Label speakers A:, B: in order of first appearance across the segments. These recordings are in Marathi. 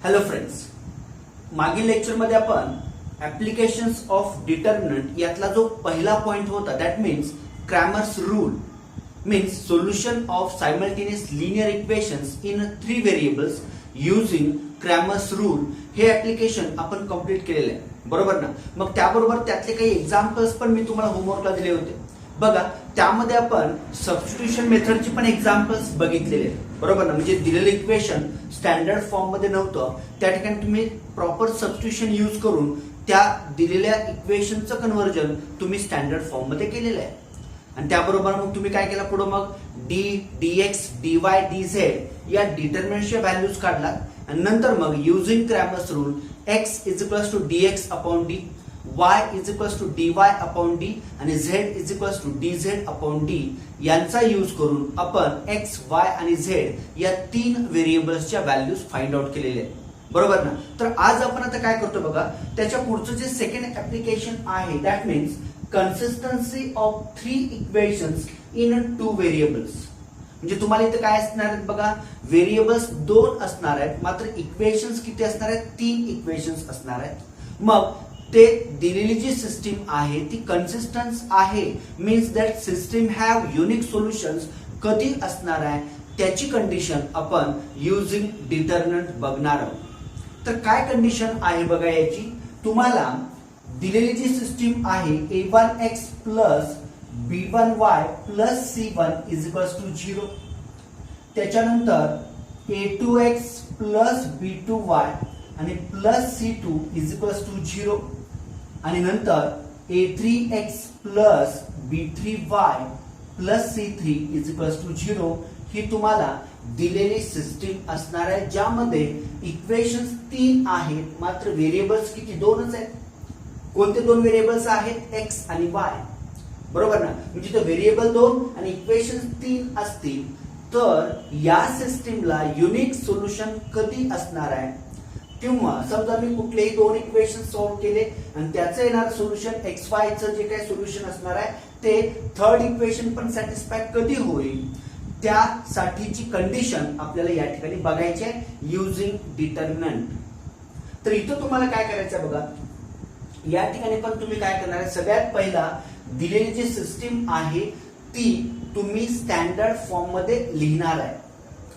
A: हॅलो फ्रेंड्स, मागील लेक्चरमध्ये आपण ऍप्लिकेशन्स ऑफ डिटर्मिनंट यातला जो पहिला पॉइंट होता that means Cramer's rule means solution of simultaneous linear equations in 3 variables using Cramer's rule हे ऍप्लिकेशन आपण कंप्लीट केलेलं आहे, बरोबर ना. मग त्याबरोबर त्यातले काही एक्झाम्पल्स पण मी तुम्हाला होमवर्कला दिले होते. बघा, त्यामध्ये आपण सबस्टिट्यूशन मेथडची पण एक्झाम्पल्स बघितलेले आहेत, बरोबर ना. म्हणजे दिलेलं इक्वेशन स्टँडर्ड फॉर्म मध्ये नव्हतं, त्या ठिकाणी तुम्ही प्रॉपर सबस्टिट्यूशन यूज करून त्या दिलेल्या इक्वेशनचं कन्व्हर्जन तुम्ही स्टँडर्ड फॉर्म मध्ये केलेलं आहे. आणि त्याबरोबर मग तुम्ही काय केलं पुढे, मग डी डीएक्स डीवाय डीझेड या डिटर्मिनंटच्या व्हॅल्यूज काढलात आणि नंतर मग using Cramer's rule x is equals to dx upon d, y is equals to dy upon d आणि z is equals to dz upon d यांचा यूज करून आपण x, y आणि z या 3 व्हेरिएबल्सच्या व्हॅल्यूज फाइंड आउट केलेले आहेत, बरोबर ना. तर आज आपण आता काय करतो बघा, त्याच्या पुढचं जे सेकंड ऍप्लिकेशन आहे that means consistency of 3 equations in 2 variables. म्हणजे तुम्हाला इथे काय असणार आहेत बघा, व्हेरिएबल्स 2 असणार आहेत, मात्र इक्वेशन्स किती असणार आहेत, 3 इक्वेशन्स असणार आहेत. मग ते दिलेली जी सिस्टीम आहे ती कन्सिस्टन्स आहे, means that system have unique solutions कधी असणार आहे त्याची कंडिशन आपण युजिंग डिटर्मिनंट बघणार आहोत. तर काय कंडिशन आहे बघा याची, तुम्हाला दिलेली जी सिस्टीम आहे a1x plus b1y plus c1 is equals to 0, त्याच्यानंतर a2x प्लस b2y आणि plus c2 is equals to 0 आणि नंतर a3x plus b3y plus c3 is equals to 0 ही तुम्हाला दिलेली सिस्टीम असणार आहे, ज्यामध्ये इक्वेशन्स 3 आहेत, मात्र व्हेरिएबल्स किती 2च आहेत. कोणते 2 व्हेरिएबल्स आहेत, x आणि y, बरोबर ना. म्हणजे तो व्हेरिएबल 2 आणि इक्वेशन्स 3 असतील तर या सिस्टीमला युनिक सोल्युशन कधी असणार आहे, किंवा समजा मी कुठलेही 2 इक्वेशन सॉल्व्ह केले आणि त्याचं येणार सोल्युशन एक्स वाय चं जे काही सोल्युशन असणार आहे ते थर्ड इक्वेशन पण सॅटिस्फाय कधी होईल, त्यासाठीची कंडिशन आपल्याला या ठिकाणी बघायची आहे युजिंग डिटर्मिनंट. तर इथं तुम्हाला काय करायचं बघा, या ठिकाणी पण तुम्ही काय करणार आहे, सगळ्यात पहिला दिलेली जी सिस्टीम आहे ती तुम्ही स्टँडर्ड फॉर्म मध्ये लिहिणार आहे.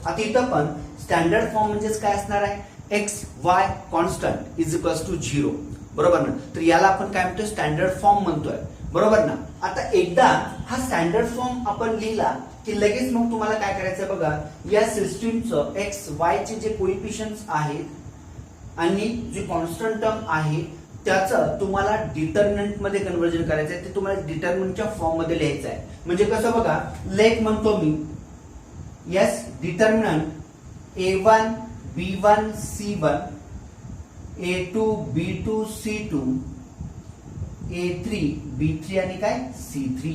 A: आता इथं पण स्टँडर्ड फॉर्म म्हणजेच काय असणार आहे, x Y constant is equals to 0, बरोबर ना. तर याला आपण काय म्हणतोय, स्टँडर्ड फॉर्म म्हणतोय, बरोबर ना. आता एकदा हा स्टँडर्ड फॉर्म आपण लिहिला की लगेच मग तुम्हाला काय करायचं बघा, या सिस्टीमचं एक्स वाय चे जे कोइफिशियंट्स आहेत आणि जी कॉन्स्टंट टर्म आहे त्याचं तुम्हाला डिटर्मिनंट मध्ये कन्व्हर्जन करायचं आहे, ते तुम्हाला डिटर्मिनंटच्या फॉर्म मध्ये लिहायचं आहे. म्हणजे कसं बघा, लेट म्हणतो me yes determinant a1 b1 c1 a2 b2 c2 a3 b3 आणि काय c3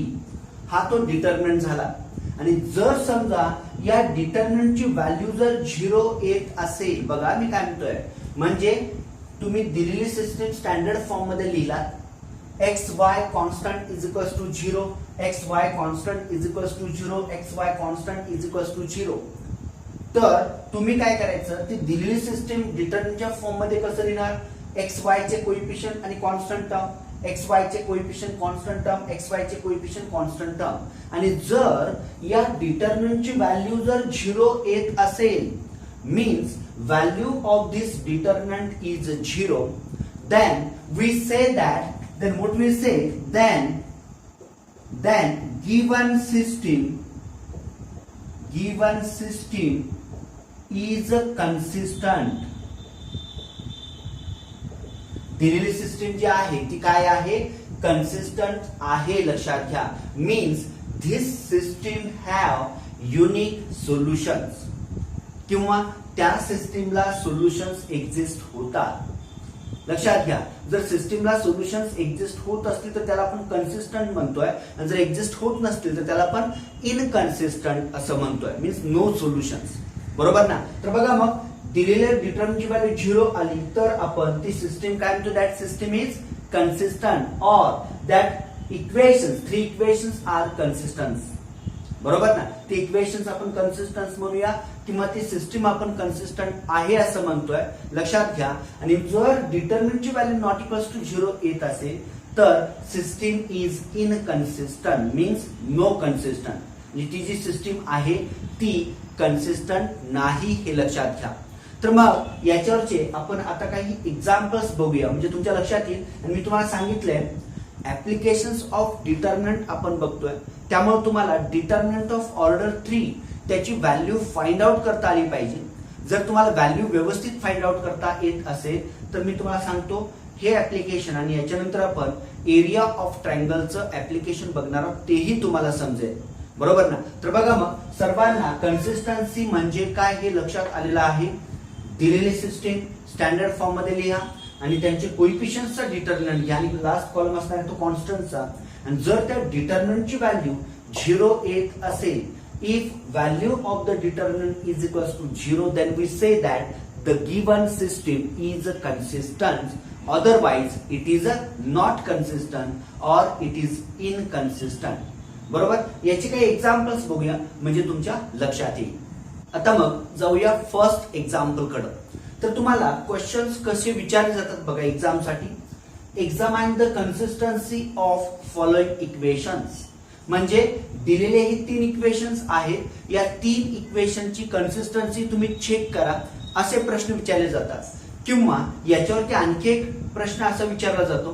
A: हा तो डिटर्मिनंट झाला. आणि जर समजा या डिटर्मिनंटची व्हॅल्यू जर 0 येत असेल, बघा मी काय म्हणतोय, म्हणजे तुम्ही दिलेली सिस्टीम स्टँडर्ड फॉर्म मध्ये लिहिलात, X Y constant is equals to 0, X Y constant is equals to 0, X Y constant is equals to 0, तर तुम्ही काय करायचं, ती दिलेली सिस्टीम डिटर्मिनंटच्या फॉर्म मध्ये कसं लिहिणार, एक्स वाय चे कोइफिशियंट आणि कॉन्स्टंट टर्म, एक्स वाय चे coefficient constant term, x Y चे कोइफिशियंट कॉन्स्टंट टर्म. आणि जर या डिटर्मिनंटची व्हॅल्यू जर 0 येत असेल, means value of this determinant is 0, then we say that, then what we say, then given system is consistent. दिलेली सिस्टीम जी आहे ती काय आहे, कन्सिस्टंट आहे, लक्षात घ्या. Means this system have unique solutions, किंवा त्या सिस्टीमला सोल्युशन्स एक्झिस्ट होतात. लक्षात घ्या, जर सिस्टीमला सोल्युशन्स एक्झिस्ट होत असतील तर त्याला आपण कन्सिस्टंट म्हणतोय, आणि जर एक्झिस्ट होत नसतील तर त्याला आपण इनकन्सिस्टंट असं म्हणतोय, मीन्स नो सोल्युशन्स, बरोबर ना. तर बघा, मग दिलेल्या डिटर्मिनंटची व्हॅल्यू 0 आली तर आपण ती सिस्टीम काय म्हणतो, that system is consistent, or that equations 3 equations are consistent. बरोबर ना. ते इक्वेशन्स आपण कन्सिस्टन्स म्हणूया किंवा ती सिस्टीम आपण कन्सिस्टंट आहे असं म्हणतोय, लक्षात घ्या. आणि जर डिटर्मिनंटची व्हॅल्यू नॉट इक्वल्स टू 0 येत असेल तर system is inconsistent, means no consistent. म्हणजे ती जी सिस्टीम आहे ती कन्सिस्टंट नाही, हे लक्षात घ्या. तर मग याच्यावरचे आपण आता काही एक्झाम्पल्स बघूया, म्हणजे तुमच्या लक्षात येईल. आणि मी तुम्हाला सांगितलंय ऍप्लिकेशन्स ऑफ डिटर्मिनंट आपण बघतोय, त्यामुळे तुम्हाला डिटर्मिनंट ऑफ ऑर्डर 3 त्याची व्हॅल्यू फाइंड आउट करता आली पाहिजे. जर तुम्हाला व्हॅल्यू व्यवस्थित फाइंड आउट करता येत असेल तर मी तुम्हाला सांगतो हे ऍप्लिकेशन आणि याच्यानंतर आपण एरिया ऑफ ट्रायंगलचं ऍप्लिकेशन बघणार आहोत, तेही तुम्हाला समजेल. बरोबर ना. तर बघा मग सर्वांना कन्सिस्टन्सी म्हणजे काय हे लक्षात आलेलं आहे. दिलेली सिस्टीम स्टँडर्ड फॉर्म मध्ये लिहा आणि त्यांचे कोइफिशियंटचा डिटर्मिनंट घ्या आणि लास्ट कॉलम असणार तो कॉन्स्टंटचा. आणि जर त्या डिटर्मिनंटची व्हॅल्यू 0 येत असेल, if value of the determinant is equals to 0, then we say that the given system is consistent, otherwise it is not consistent or it is inconsistent. बरोबर. याचे काही एक्झाम्पल्स बघूया म्हणजे तुमच्या लक्षात येईल. आता मग जाऊया फर्स्ट एक्झाम्पल कडे. तर तुम्हाला क्वेश्चन्स कसे विचारले जातात बघा एक्झामसाठी. Examine the consistency of following equations, म्हणजे दिलेले हे 3 इक्वेशन्स आहेत, या 3 इक्वेशनची कन्सिस्टन्सी तुम्ही चेक करा, असे प्रश्न विचारले जातात. किंवा याच्यावरती आणखी एक प्रश्न असा विचारला जातो,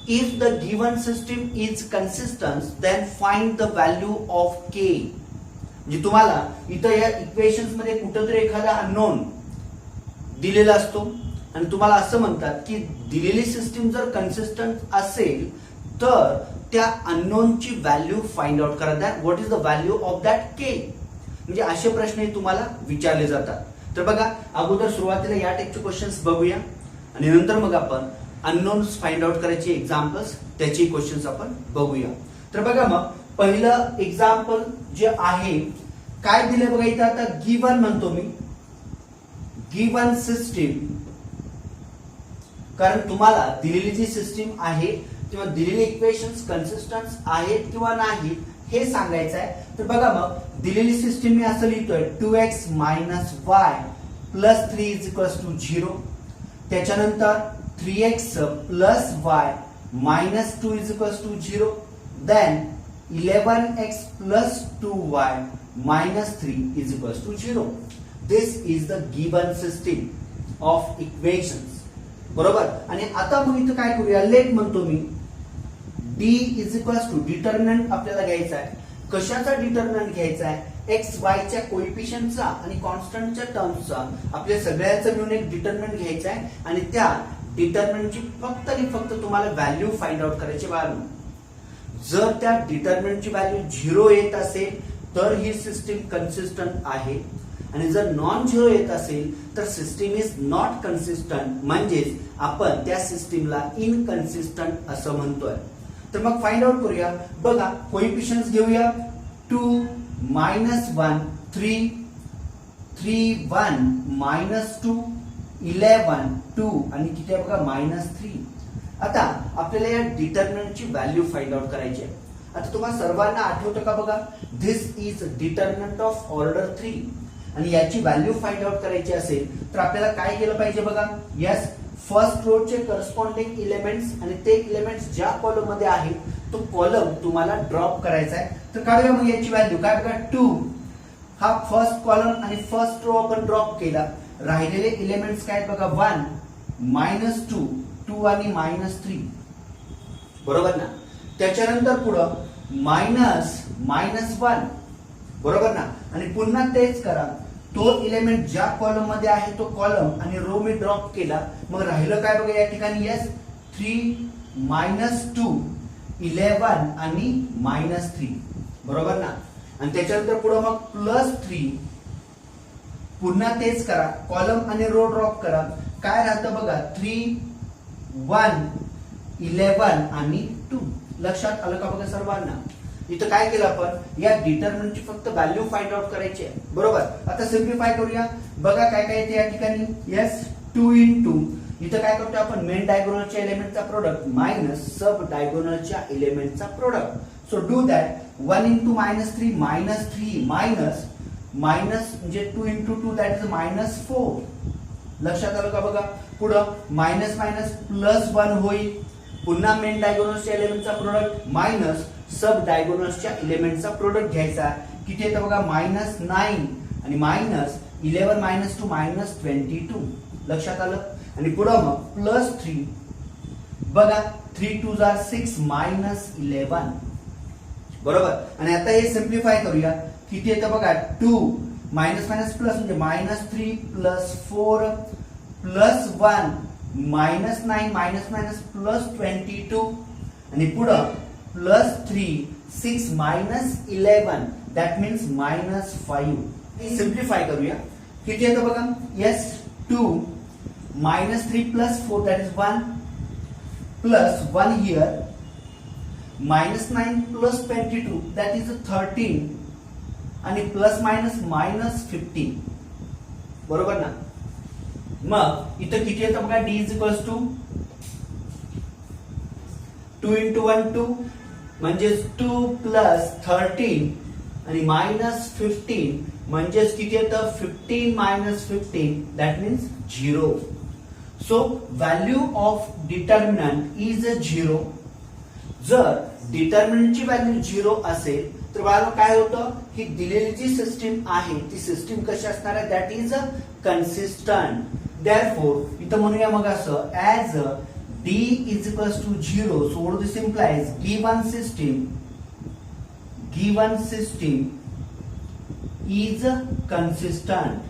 A: if the given system is consistent then find the value of K. म्हणजे तुम्हाला इथं या इक्वेशन्स मध्ये कुठेतरी एखादा अननोन दिलेला असतो आणि तुम्हाला असं म्हणतात की दिलेली सिस्टीम जर कन्सिस्टंट असेल तर त्या अननोनची व्हॅल्यू फाइंड आउट करा. That what is the value of that K. म्हणजे असे प्रश्न तुम्हाला विचारले जातात. तर बघा अगोदर सुरुवातीला या टाइपचे क्वेश्चन्स बघूया आणि नंतर मग आपण अननोन्स फाइंड आउट करायचे एक्झाम्पल्स, त्याचे क्वेश्चन्स आपण बघूया. तर बघा मग पहिलं एक्झाम्पल जे आहे काय दिले बघा इथं. आता गिवन म्हणतो मी, गिवन सिस्टीम, कारण तुम्हाला दिलेली जी सिस्टीम आहे किंवा दिलेले इक्वेशन्स कन्सिस्टंट आहेत किंवा नाही हे सांगायचं आहे. तर बघा मग दिलेली सिस्टीम मी असं लिहितोय 2x minus y plus 3 is equals to 0. त्याच्यानंतर 3x plus y minus 2 is equals to 0. Then 11x plus 2y minus 3 is equals to 0. This is the given system of equations. बरोबर. आणि आता मग इथं काय करूया, लेट म्हणतो मी d is equals to determinant आपल्याला घ्यायचा आहे. कशाचा डिटर्मिनंट घ्यायचा आहे, एक्स वायच्या कोइफिशियंटचा आणि कॉन्स्टंटच्या टर्म्सचा. आपल्या सगळ्याचं मिळून एक डिटर्मिनंट घ्यायचा आहे आणि त्या डिटर्मिनंटची फक्त आणि फक्त तुम्हाला व्हॅल्यू फाइंड आउट करायची बाळांनो. जर त्या डिटर्मिनंटची व्हॅल्यू 0 येत असेल तर ही सिस्टीम कन्सिस्टंट आहे आणि जर नॉन 0 येत असेल तर सिस्टीम इज नॉट कन्सिस्टंट, म्हणजेच आपण त्या सिस्टीमला इनकन्सिस्टंट असं म्हणतोय. तर मग फाइंड आउट करूया. बघा कोइफिशियंट्स घेऊया. 2 मायनस 1 3 3 1 मायनस 2 11 2 आणि किती आहे बघा मायनस 3. आता आपल्याला या डिटर्मिनंटची व्हॅल्यू फाइंड आउट करायची आहे. आता तुम्हाला सर्वांना आठवतं का बघा, दिस इज डिटर्मिनंट ऑफ ऑर्डर 3 आणि याची व्हॅल्यू फाइंड आउट करायची असेल तर आपल्याला काय केलं पाहिजे बघा. यस, फर्स्ट रोचे करस्पॉन्डिंग इलेमेंट्स आणि ते इलेमेंट्स ज्या कॉलम मध्ये आहेत तो कॉलम तुम्हाला ड्रॉप करायचा आहे. तर काढूया मग याची व्हॅल्यू काय बघा. 2 हा फर्स्ट कॉलम आणि फर्स्ट रो आपण ड्रॉप केला. राहिलेले इलेमेंट्स काय बघा 1 मायनस 2 2 आणि मायनस 3. बरोबर ना. त्याच्यानंतर पुढं मायनस मायनस 1. बरोबर ना. आणि पुन्हा तेच करा. तो इलेमेंट ज्या कॉलम मध्ये आहे तो कॉलम आणि रो मी ड्रॉप केला. मग राहिलं काय बघा या ठिकाणी. यस, 3 मायनस 2 11 आणि मायनस 3. बरोबर ना. आणि त्याच्यानंतर पुढे मग प्लस 3. पुन्हा तेच करा. कॉलम आणि रो ड्रॉप करा. काय राहतं बघा 3 1 11 आणि 2. लक्षात आलं का बघा सर्वांना. इथं काय केलं आपण, या डिटर्मिनंटची फक्त व्हॅल्यू फाइंड आउट करायची आहे. बरोबर. आता सिम्प्लिफाय करूया. बघा काय काय येते या ठिकाणी. यस, 2 into इथं काय करतोय आपण मेन डायगोनलच्या एलिमेंटचा प्रोडक्ट मायनस सब डायगोनलच्या एलिमेंटचा product. So do that 1 into -3 -3 minus म्हणजे 2 into 2 दॅट इज -4. लक्षात आलं का बघा. पुढं मायनस मायनस प्लस 1 होईल. पुन्हा मेन डायगोनलच्या एलिमेंटचा प्रोडक्ट मायनस सब डायगोनल्सच्या एलिमेंटचा प्रोडक्ट घ्यायचा. किती येतं बघा -9 आणि -11 -2 -22. लक्षात आलं. आणि पुढं मग +3 बघा 3 2 6 -11. बरोबर. आणि आता हे सिम्प्लिफाय करूया. किती येतं बघा 2 मायनस मायनस प्लस म्हणजे -3 +4 +1 -9 मायनस मायनस +22 आणि पुढं +3 6 -11 दॅट मीन्स -5. सिम्प्लिफाय करूया. किती येतं बघा yes 2 -3 +4 that is 1 +1 here -9 +22 that is 13 आणि प्लस मायनस -15. बरोबर ना. मग इथं किती येतं बघा d is equals to 2 into 1 2 म्हणजेच 2 + 13 आणि -15 म्हणजेच किती येतं 15 - 15 that means 0. So value of determinant is 0. जर डिटर्मिनंटची व्हॅल्यू 0 असेल तर बाळा काय होतं की दिलेली जी सिस्टीम आहे ती सिस्टीम कशी असणार आहे दॅट इज कन्सिस्टंट. देअरफॉर इथं म्हणूया मग असं as d is equals to 0. So what this implies? Given system is consistent.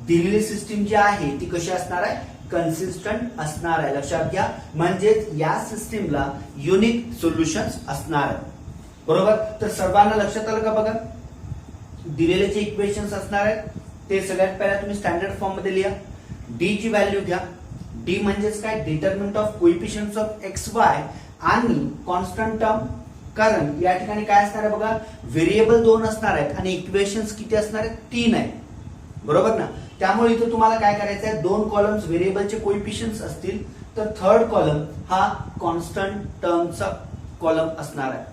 A: दिलेली सिस्टीम जी आहे ती कशी असणार आहे कन्सिस्टंट असणार आहे. लक्षात घ्या. म्हणजेच या सिस्टीमला युनिक सोल्युशन्स असणार आहे. बरोबर. तर सर्वांना लक्षात आलं का बघा. दिलेले जे इक्वेशन्स असणार आहेत ते सगळ्यात पहिला तुम्ही स्टँडर्ड फॉर्म मध्ये लिहा. डी ची व्हॅल्यू घ्या. डी म्हणजेच काय determinant of coefficients of X Y आणि कॉन्स्टंट टर्म. कारण या ठिकाणी काय असणार आहे बघा व्हेरिएबल 2 असणार आहेत आणि इक्वेशन्स किती असणार आहेत 3 आहेत. बरोबर ना. त्यामुळे इथं तुम्हाला काय करायचं आहे 2 कॉलम्स व्हेरिएबलचे कोएफिशियंट्स असतील तर थर्ड कॉलम हा कॉन्स्टंट टर्मचा कॉलम असणार आहे.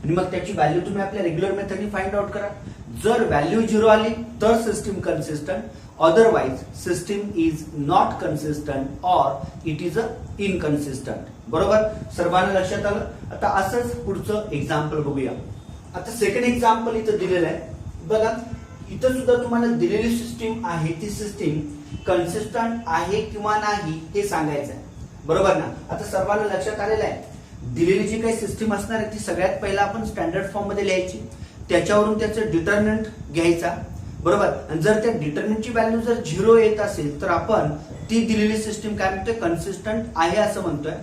A: आणि मग त्याची व्हॅल्यू तुम्ही आपल्या रेग्युलर मेथडने फाइंड आउट करा. जर व्हॅल्यू 0 आली तर system consistent. Otherwise system is not consistent और इट इज इनकन्सिस्टंट. बरोबर. सर्वांना लक्षात आलं. आता असंच पुढचं एक्झाम्पल बघूया. आता सेकंड एक्झाम्पल इथं दिलेलं आहे बघा. इथं सुद्धा तुम्हाला दिलेली सिस्टीम आहे ती सिस्टीम कन्सिस्टंट आहे किंवा नाही हे सांगायचं आहे. बरोबर ना. आता सर्वांना लक्षात आलेलं आहे. दिलेली जी काही सिस्टीम असणार आहे ती सगळ्यात पहिला आपण स्टँडर्ड फॉर्म मध्ये लिहायची. त्याच्यावरून त्याचं डिटर्मिनंट घ्यायचा. बरोबर. आणि जर त्या डिटर्मिनंटची व्हॅल्यू जर 0 येत असेल तर आपण ती दिलेली सिस्टीम काय म्हणतोय कन्सिस्टंट आहे असं म्हणतोय.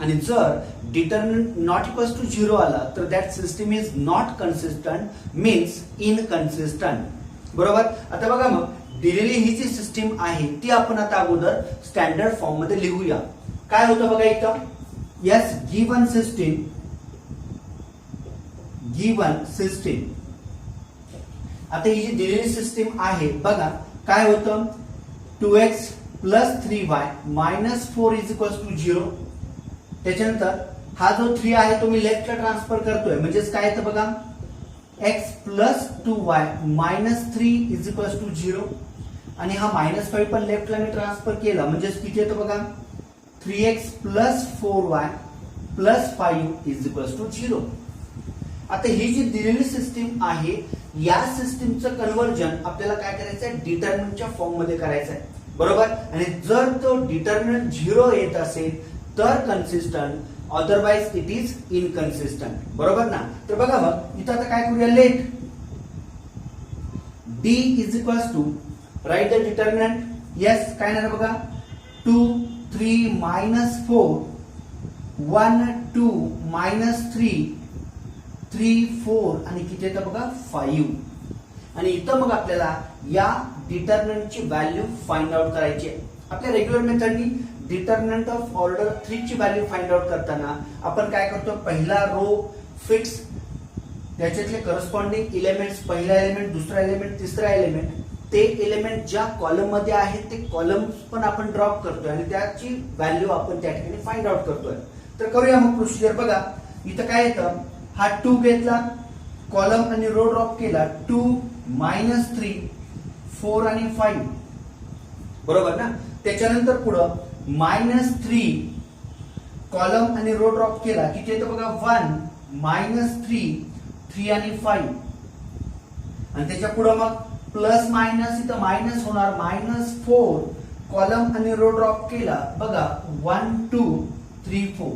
A: आणि जर डिटर्मिनंट नॉट इक्वल्स टू 0 आला तर that system is not consistent means inconsistent. बरोबर. आता बघा मग दिलेली ही जी सिस्टीम आहे ती आपण आता अगोदर स्टँडर्ड फॉर्म मध्ये लिहूया. काय होतं बघा इथं यस गिवन सिस्टीम. आता ही जी दिलेली सिस्टीम आहे बघा काय होतं 2x + 3y - 4 = 0. त्याच्यानंतर हा जो 3 आहे तो मी लेफ्टला ट्रान्सफर करतोय म्हणजेच काय येतं बघा x + 2y - 3 = 0 आणि हा -5 पण लेफ्टला मी ट्रान्सफर केला म्हणजेच किती येतं बघा 3x + 4y + 5 = 0. आता ही जी दिलेली सिस्टीम आहे या सिस्टीमचं कन्व्हर्जन आपल्याला काय करायचं आहे डिटर्मिनंटच्या फॉर्म मध्ये करायचं आहे. बरोबर. आणि जर तो डिटर्मिनंट 0 येत असेल तर consistent otherwise it is inconsistent. बरोबर ना. तर बघा मग इथं आता काय करूया let d is equals to write the determinant. Yes काय नाही बघा 2 3 -4 1 2 -3 3 4 आणि किती येतं बघा 5. आणि इथं मग आपल्याला या डिटर्मिनंटची व्हॅल्यू फाइंड आउट करायची आहे. आपल्या रेग्युलर मेथडनी डिटर्मिनंट ऑफ ऑर्डर 3 ची व्हॅल्यू फाइंड आउट करताना आपण काय करतो पहिला रो फिक्स त्याच्यातले करस्पॉन्डिंग एलिमेंट्स पहिला एलिमेंट दुसरा एलिमेंट तिसरा एलिमेंट ते एलिमेंट ज्या कॉलम मध्ये आहेत ते कॉलम पण आपण ड्रॉप करतोय आणि त्याची व्हॅल्यू आपण त्या ठिकाणी फाइंड आउट करतोय. तर करूया मग प्रोसिजर. बघा इथं काय येतं, हा 2 घेतला, कॉलम आणि रो ड्रॉप केला, 2 -3 4 आणि 5 बरोबर ना. त्याच्यानंतर पुढं -3 कॉलम आणि रो ड्रॉप केला, किती येतं बघा 1 -3 3 आणि 5 आणि त्याच्या पुढे मग प्लस मायनस इथं मायनस होणार -4 कॉलम आणि रो ड्रॉप केला बघा 1 2 3 4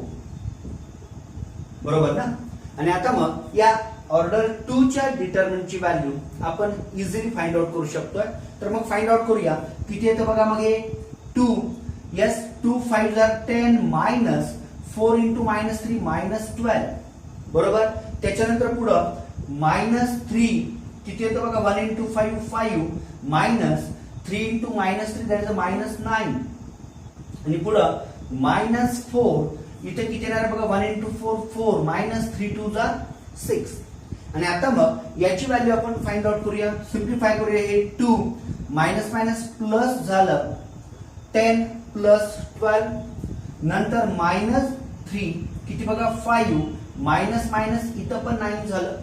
A: बरोबर ना. आणि आता मग या ऑर्डर 2 च्या डिटर्मिनंटची व्हॅल्यू आपण इझिली फाइंड आउट करू शकतोय. तर मग फाइंड आउट करूया. किती येतं बघा मग हे 2 यस 2 5 आर 10 मायनस 4 इंटू -3 -12 बरोबर. त्याच्यानंतर पुढं -3 किती येतं बघा 1 into 5 5 minus 3 into -3 that is -9 आणि पुढं -4 इथे किती येणार बघा 1 इंटू 4 4 -3 2 जा 6 आणि आता मग याची व्हॅल्यू आपण फाइंड आउट करूया. सिम्प्लिफाय करूया. हे 2 मायनस मायनस प्लस झालं 10 प्लस 12 नंतर -3 किती बघा 5 मायनस मायनस इथं पण 9 झालं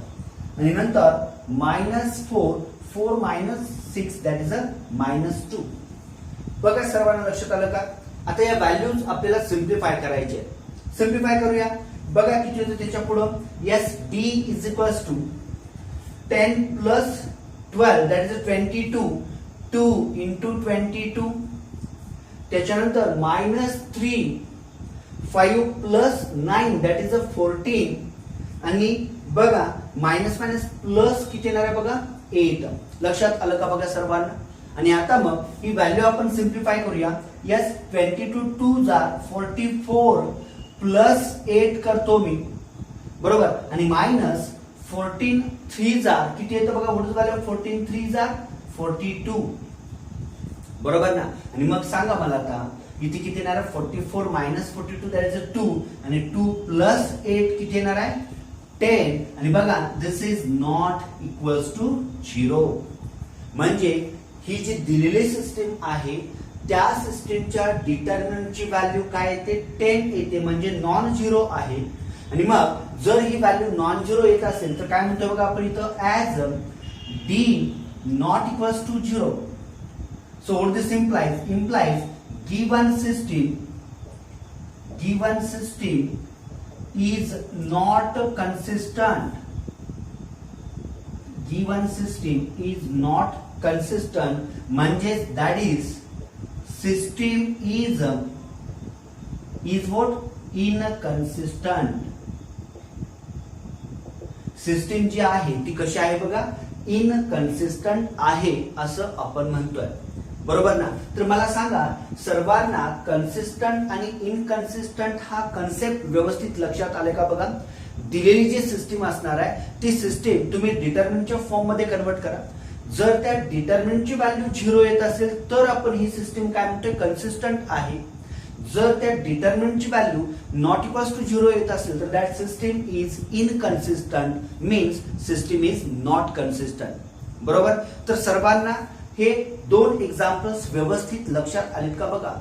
A: आणि नंतर -4 4 -6 दॅट इज -2 बघा सर्वांना लक्षात आलं का. आता या व्हॅल्यूज आपल्याला सिम्प्लिफाय करायचे. सिम्प्लिफाय करूया. बघा किती होतं त्याच्या पुढं yes d is equals to 10 plus 12 that is 22 2 into 22 त्याच्यानंतर -3 5 प्लस 9 दॅट इज 14 आणि बघा मायनस मायनस प्लस किती येणार आहे बघा 8. लक्षात आलं का बघा सर्वांना. आणि आता मग ही व्हॅल्यू आपण सिम्प्लिफाय करूया. यस 22 2 जा 44 प्लस 8 करतो मी बरोबर आणि मायनस 14 3 जा किती येतं बघा व्हॉट इज व्हॅल्यू 14 3 जा 42 बरोबर ना. आणि मग सांगा मला आता इथे किती येणार आहे 44 मायनस 42 दॅट इज 2 आणि 2 प्लस 8 किती येणार आहे 10 आणि बघा दिस इज नॉट इक्वल्स टू 0 म्हणजे ही जी दिलेली सिस्टीम आहे त्या सिस्टीमच्या डिटर्मिनंटची व्हॅल्यू काय येते 10 येते म्हणजे नॉन झिरो आहे. आणि मग जर ही व्हॅल्यू नॉन झिरो येत असेल तर काय म्हणतो बघा आपण इथं as d not equals to 0. So what this implies given system is not consistent. Given system is not consistent म्हणजे that is system is what inconsistent. System जी आहे ती कशी आहे बघा इनकन्सिस्टंट आहे असं आपण म्हणतोय बरोबर ना. तर मला सांगा सर्वांना कन्सिस्टंट आणि इनकन्सिस्टंट हा कन्सेप्ट व्यवस्थित लक्षात आले का बघा. दिलेली जी सिस्टीम असणार आहे ती सिस्टीम तुम्ही डिटर्मिनंटच्या फॉर्म मध्ये कन्वर्ट करा. जर त्या डिटर्मिनंटची व्हॅल्यू 0 येत असेल तर आपण ही सिस्टीम काय म्हणतोय कन्सिस्टंट आहे. जर त्या डिटर्मिनंटची व्हॅल्यू नॉट इक्वल्स टू 0 येत असेल तर that system is inconsistent means system is not consistent बरोबर. तर सर्वांना हे 2 एक्झाम्पल्स व्यवस्थित लक्षात आलेत का बघा.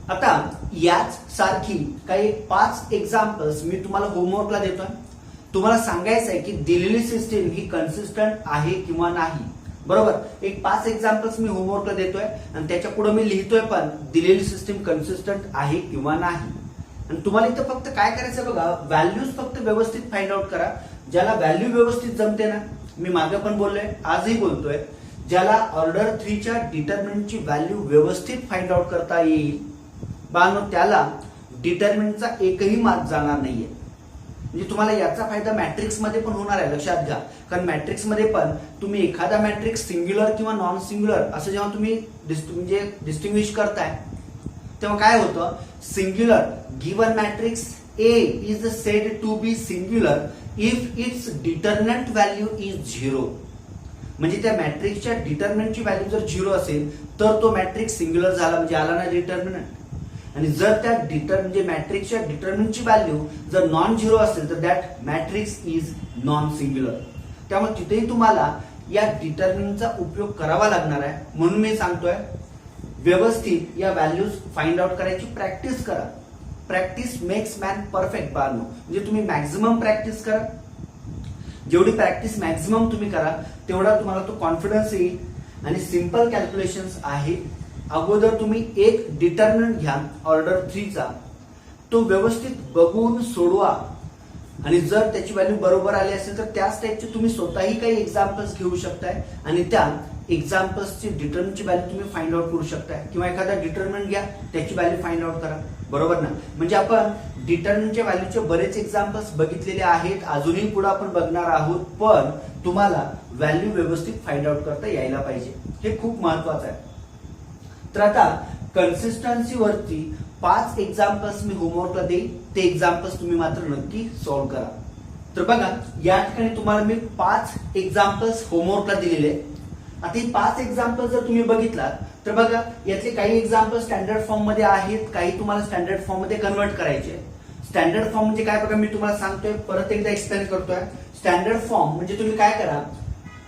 A: आता याच सारखी काही 5 एक्झाम्पल्स मी तुम्हाला होमवर्कला देतोय. तुम्हाला सांगायचं आहे की दिलेली सिस्टीम ही कन्सिस्टंट आहे किंवा नाही बरोबर. एक 5 एक्झाम्पल्स मी होमवर्कला देतोय आणि त्याच्या पुढे मी लिहितोय पण दिलेली सिस्टीम कन्सिस्टंट आहे किंवा नाही. आणि तुम्हाला इथं फक्त काय करायचं बघा व्हॅल्यूज फक्त व्यवस्थित फाइंड आउट करा. ज्याला व्हॅल्यू व्यवस्थित जमते ना मी मागे पण बोललोय आजही बोलतोय ज्याला ऑर्डर 3 च्या डिटर्मिनंटची व्हॅल्यू व्यवस्थित फाइंड आउट करता येईल बानो त्याला डिटर्मिनंटचा एकही मार्क जाणार नाहीये. म्हणजे तुम्हाला याचा फायदा मॅट्रिक्स मध्ये पण होणार आहे लक्षात घ्या. कारण मॅट्रिक्स मध्ये पण तुम्ही एखादा मॅट्रिक्स सिंग्युलर किंवा नॉन सिंग्युलर असं जेव्हा तुम्ही म्हणजे डिस्टिंग्विश करताय तेव्हा काय होतं singular given matrix A is said to be singular if its determinant value is 0. म्हणजे त्या मॅट्रिक्सच्या डिटर्मिनंटची व्हॅल्यू जर 0 असेल तर तो मॅट्रिक्स सिंग्युलर झाला म्हणजे आला ना डिटर्मिनंट. आणि जर त्या म्हणजे मॅट्रिक्सच्या डिटर्मिनंटची व्हॅल्यू जर नॉन झिरो असेल तर that matrix is non singular. त्यामुळे तिथेही तुम्हाला या डिटर्मिनंटचा उपयोग करावा लागणार आहे. म्हणून मी सांगतोय व्यवस्थित या व्हॅल्यूज फाइंड आउट करायची प्रॅक्टिस करा. प्रॅक्टिस मेक्स मॅन परफेक्ट बाळांनो. म्हणजे तुम्ही मॅक्झिमम प्रॅक्टिस करा. जेवढी प्रॅक्टिस मॅक्झिमम तुम्ही करा तेवढा तुम्हाला तो कॉन्फिडन्स येईल. आणि सिंपल कॅल्क्युलेशन्स आहे. अगोदर तुम्ही एक डिटर्मिनंट घ्या ऑर्डर 3 चा, तो व्यवस्थित बघून सोडवा आणि जर त्याची व्हॅल्यू बरोबर आली असेल तर त्याच टाईपचे तुम्ही स्वतःही काही एक्झाम्पल्स घेऊ शकताय आणि त्या एक्झाम्पल्सची डिटर्मिनंटची व्हॅल्यू तुम्ही फाइंड आउट करू शकताय. किंवा एखादा डिटर्मिनंट घ्या त्याची व्हॅल्यू फाइंड आउट करा. बरोबर ना. म्हणजे आपण डिटर्मिनंटच्या व्हॅल्यूचे बरेच एक्झाम्पल्स बघितलेले आहेत, अजूनही पुढे आपण बघणार आहोत. पण तुम्हाला व्हॅल्यू व्यवस्थित फाइंड आउट करता यायला पाहिजे, हे खूप महत्वाचं आहे. तर आता कन्सिस्टन्सी वरती 5 एक्झाम्पल्स मी होमवर्कला देईन. ते एक्झाम्पल्स तुम्ही मात्र नक्की सॉल्व्ह करा. तर बघा या ठिकाणी तुम्हाला मी 5 एक्झाम्पल्स होमवर्कला दिलेले. आता ही 5 एक्झाम्पल्स जर तुम्ही बघितलात तर बघा यातले काही एक्झाम्पल स्टँडर्ड फॉर्म मध्ये आहेत, काही तुम्हाला स्टँडर्ड फॉर्म मध्ये कन्वर्ट करायचे. स्टँडर्ड फॉर्म म्हणजे काय बघा, मी तुम्हाला सांगतोय, परत एकदा एक्सप्लेन करतोय. स्टँडर्ड फॉर्म म्हणजे तुम्ही काय करा,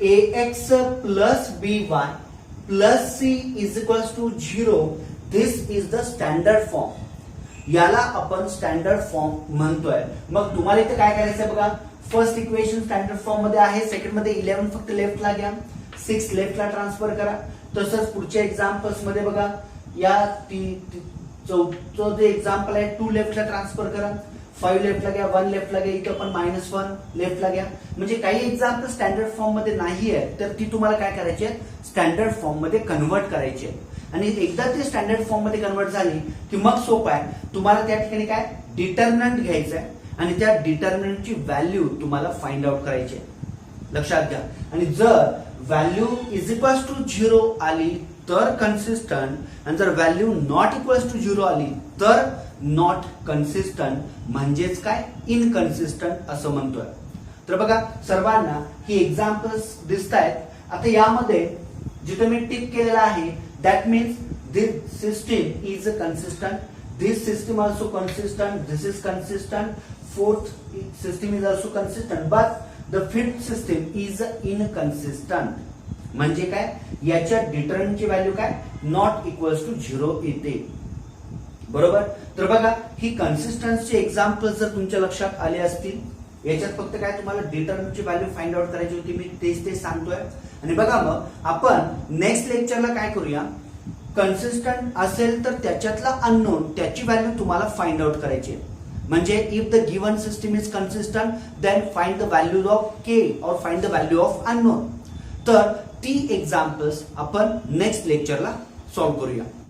A: ax plus by plus c is equals to 0. This is the standard form. याला आपण स्टँडर्ड फॉर्म म्हणतोय. मग तुम्हाला इथे काय करायचंय बघा, फर्स्ट इक्वेशन स्टँडर्ड फॉर्म मध्ये आहे, सेकंड मध्ये 11 फक्त लेफ्टला घ्या, 6 लेफ्टला ट्रान्सफर करा. तसंच पुढच्या एक्झाम्पल्स मध्ये बघा या चौथं जे एक्झाम्पल आहे 2 लेफ्टला ट्रान्सफर करा, 5 लेफ्टला घ्या, 1 लेफ्टला घ्या, इथं पण -1 लेफ्टला घ्या. म्हणजे काही एक्झाम्पल स्टँडर्ड फॉर्म मध्ये नाही आहे तर ती तुम्हाला काय करायची आहे, स्टँडर्ड फॉर्म मध्ये कन्वर्ट करायची आहे. आणि एकदा ते स्टँडर्ड फॉर्म मध्ये कन्वर्ट झाली की मग सोपं आहे. तुम्हाला त्या ठिकाणी काय डिटर्मिनंट घ्यायचं आहे आणि त्या डिटर्मिनंटची व्हॅल्यू तुम्हाला फाइंड आउट करायची आहे. लक्षात घ्या. आणि जर व्हॅल्यू इज इक्वल्स टू 0 आली तर कन्सिस्टंट, आणि जर व्हॅल्यू नॉट इक्वल्स टू 0 आली तर नॉट कन्सिस्टंट, म्हणजेच काय इनकन्सिस्टंट असं म्हणतोय. तर बघा सर्वांना ही एक्झाम्पल्स दिसत आहेत. आता यामध्ये जिथे मी टिक केलेला आहे that means this system is consistent, this system also consistent, this is consistent, fourth system is also consistent, but the fifth system is inconsistent. म्हणजे काय, याच्या डिटर्मिनंटची व्हॅल्यू काय नॉट इक्वल्स टू 0 येते. बरोबर. तर बघा ही कन्सिस्टन्सचे एक्झाम्पल जर तुमच्या लक्षात आले असतील, याच्यात फक्त काय तुम्हाला डिटर्मिनंटची व्हॅल्यू फाइंड आउट करायची होती, मी तेच सांगतोय. आणि बघा मग आपण नेक्स्ट लेक्चरला काय करूया, कन्सिस्टंट असेल तर त्याच्यातला अननोन त्याची व्हॅल्यू तुम्हाला फाइंड आउट करायची आहे. म्हणजे if the given system is consistent then find the value of K और find the value of unknown. तर ती एक्झाम्पल्स आपण नेक्स्ट लेक्चरला सॉल्व्ह करूया.